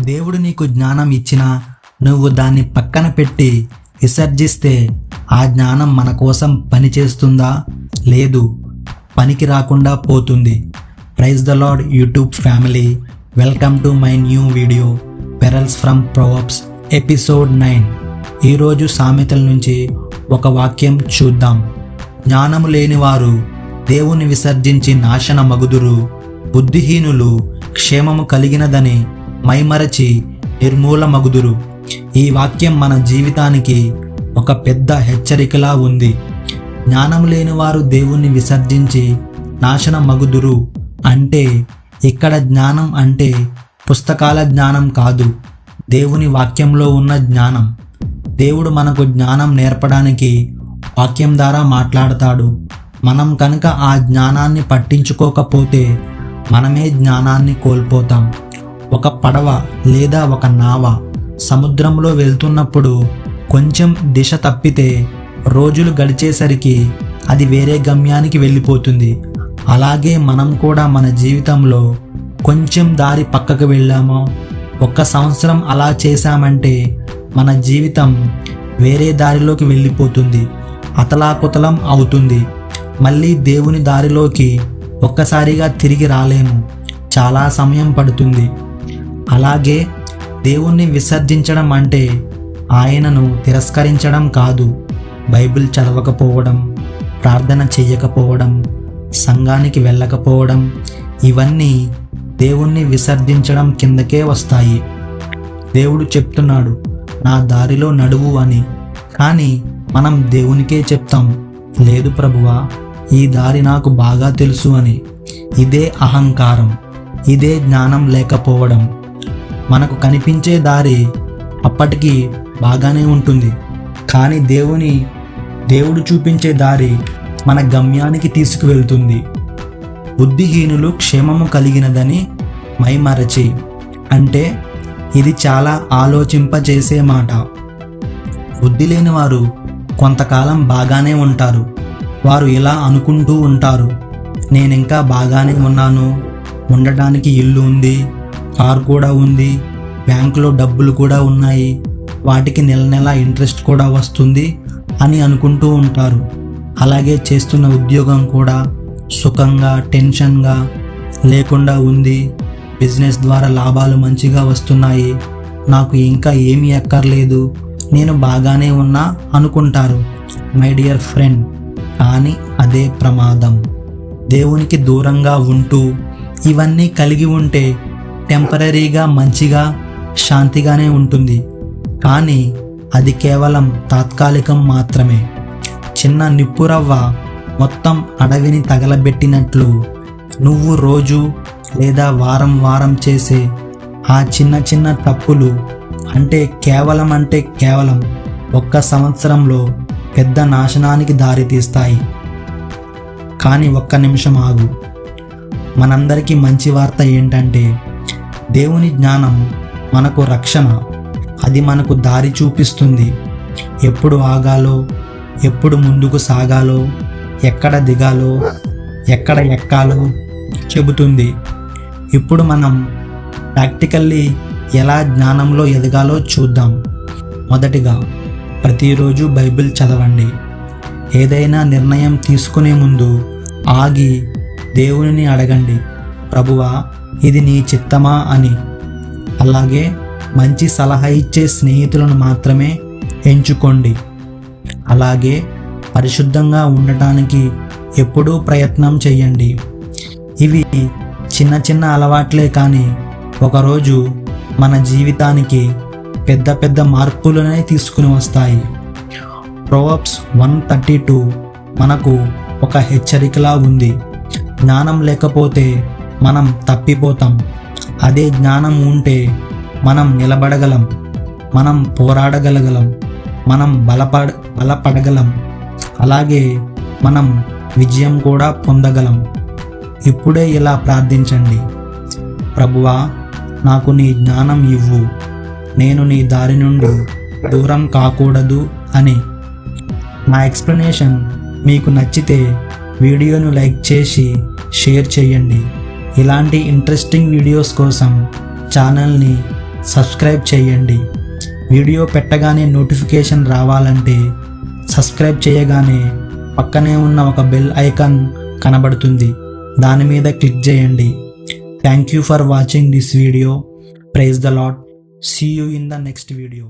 దేవుడు నీకు జ్ఞానం ఇచ్చినా నువ్వు దాన్ని పక్కన పెట్టి విసర్జిస్తే ఆ జ్ఞానం మన కోసం పనిచేస్తుందా? లేదు, పనికి రాకుండా పోతుంది. Praise the Lord YouTube family, welcome to my new video pearls from proverbs episode 9. ఈరోజు సామెతల నుంచి ఒక వాక్యం చూద్దాం. జ్ఞానము లేనివారు దేవుని విసర్జించి నాశన మగుదురు, బుద్ధిహీనులు క్షేమము కలిగినదని మైమరచి నిర్మూల మగుదురు. ఈ వాక్యం మన జీవితానికి ఒక పెద్ద హెచ్చరికలా ఉంది. జ్ఞానం లేని వారు దేవుణ్ణి విసర్జించి నాశన మగుదురు అంటే ఇక్కడ జ్ఞానం అంటే పుస్తకాల జ్ఞానం కాదు, దేవుని వాక్యంలో ఉన్న జ్ఞానం. దేవుడు మనకు జ్ఞానం నేర్పడానికి వాక్యం ద్వారా మాట్లాడతాడు. మనం కనుక ఆ జ్ఞానాన్ని పట్టించుకోకపోతే మనమే జ్ఞానాన్ని కోల్పోతాం. ఒక పడవ లేదా ఒక నావ సముద్రంలో వెళ్తున్నప్పుడు కొంచెం దిశ తప్పితే రోజులు గడిచేసరికి అది వేరే గమ్యానికి వెళ్ళిపోతుంది. అలాగే మనం కూడా మన జీవితంలో కొంచెం దారి పక్కకు వెళ్ళామో, 1 సంవత్సరం అలా చేశామంటే మన జీవితం వేరే దారిలోకి వెళ్ళిపోతుంది, అతలాకుతలం అవుతుంది. మళ్ళీ దేవుని దారిలోకి ఒక్కసారిగా తిరిగి రాలేము, చాలా సమయం పడుతుంది. అలాగే దేవుణ్ణి విసర్జించడం అంటే ఆయనను తిరస్కరించడం కాదు. బైబిల్ చదవకపోవడం, ప్రార్థన చెయ్యకపోవడం, సంఘానికి వెళ్ళకపోవడం, ఇవన్నీ దేవుణ్ణి విసర్జించడం కిందకే వస్తాయి. దేవుడు చెప్తున్నాడు, నా దారిలో నడువు అని. కానీ మనం దేవునికే చెప్తాం, లేదు ప్రభువా, ఈ దారి నాకు బాగా తెలుసు అని. ఇదే అహంకారం, ఇదే జ్ఞానం లేకపోవడం. మనకు కనిపించే దారి అప్పటికి బాగానే ఉంటుంది, కానీ దేవుడు చూపించే దారి మన గమ్యానికి తీసుకువెళ్తుంది. బుద్ధిహీనులు క్షేమము కలిగినదని మైమరచి అంటే ఇది చాలా ఆలోచింపజేసే మాట. బుద్ధి లేని వారు కొంతకాలం బాగానే ఉంటారు. వారు ఇలా అనుకుంటూ ఉంటారు, నేనింకా బాగానే ఉన్నాను, ఉండటానికి ఇల్లు ఉంది, కారు కూడా ఉంది, బ్యాంకులో డబ్బులు కూడా ఉన్నాయి, వాటికి నెల నెల ఇంట్రెస్ట్ కూడా వస్తుంది అని అనుకుంటూ ఉంటారు. అలాగే చేస్తున్న ఉద్యోగం కూడా సుఖంగా టెన్షన్గా లేకుండా ఉంది, బిజినెస్ ద్వారా లాభాలు మంచిగా వస్తున్నాయి, నాకు ఇంకా ఏమీ అక్కర్లేదు, నేను బాగానే ఉన్నా అనుకుంటారు. మై డియర్ ఫ్రెండ్, కానీ అదే ప్రమాదం. దేవునికి దూరంగా ఉంటూ ఇవన్నీ కలిగి ఉంటే టెంపరీగా మంచిగా శాంతిగానే ఉంటుంది, కానీ అది కేవలం తాత్కాలికం మాత్రమే. చిన్న నిప్పురవ్వ మొత్తం అడవిని తగలబెట్టినట్లు నువ్వు రోజు లేదా వారం వారం చేసే ఆ చిన్న చిన్న తప్పులు అంటే కేవలం 1 సంవత్సరంలో పెద్ద నాశనానికి దారితీస్తాయి. కానీ 1 నిమిషం ఆగు. మనందరికీ మంచి వార్త ఏంటంటే దేవుని జ్ఞానం మనకు రక్షణ. అది మనకు దారి చూపిస్తుంది. ఎప్పుడు ఆగాలో, ఎప్పుడు ముందుకు సాగాలో, ఎక్కడ దిగాలో, ఎక్కడ ఎక్కాలో చెబుతుంది. ఇప్పుడు మనం ప్రాక్టికల్లీ ఎలా జ్ఞానంలో ఎదగాలో చూద్దాం. మొదటిగా, ప్రతిరోజు బైబిల్ చదవండి. ఏదైనా నిర్ణయం తీసుకునే ముందు ఆగి దేవునిని అడగండి, ప్రభువా, ఇది నీ చిత్తమా అని. అలాగే మంచి సలహా ఇచ్చే స్నేహితులను మాత్రమే ఎంచుకోండి. అలాగే పరిశుద్ధంగా ఉండటానికి ఎప్పుడూ ప్రయత్నం చేయండి. ఇవి చిన్న చిన్న అలవాట్లే, కానీ ఒకరోజు మన జీవితానికి పెద్ద పెద్ద మార్పులనే తీసుకుని వస్తాయి. ప్రొవర్బ్స్ 132 మనకు ఒక హెచ్చరికలా ఉంది. జ్ఞానం లేకపోతే మనం తప్పిపోతాం. అదే జ్ఞానం ఉంటే మనం నిలబడగలం, మనం పోరాడగలగలం, మనం బలపడగలం. అలాగే మనం విజయం కూడా పొందగలం. ఇప్పుడే ఇలా ప్రార్థించండి, ప్రభువా, నాకు నీ జ్ఞానం ఇవ్వు, నేను నీ దారి నుండి దూరం కాకూడదు అని. నా ఎక్స్ప్లెనేషన్ మీకు నచ్చితే వీడియోను లైక్ చేసి షేర్ చేయండి. ఇలాంటి ఇంట్రెస్టింగ్ వీడియోస్ కోసం ఛానల్ని సబ్స్క్రైబ్ చేయండి. వీడియో పెట్టగానే నోటిఫికేషన్ రావాలంటే సబ్స్క్రైబ్ చేయగానే పక్కనే ఉన్న ఒక బెల్ ఐకాన్ కనబడుతుంది, దాని మీద క్లిక్ చేయండి. Thank you for watching this video. Praise the lord. See you in the next video.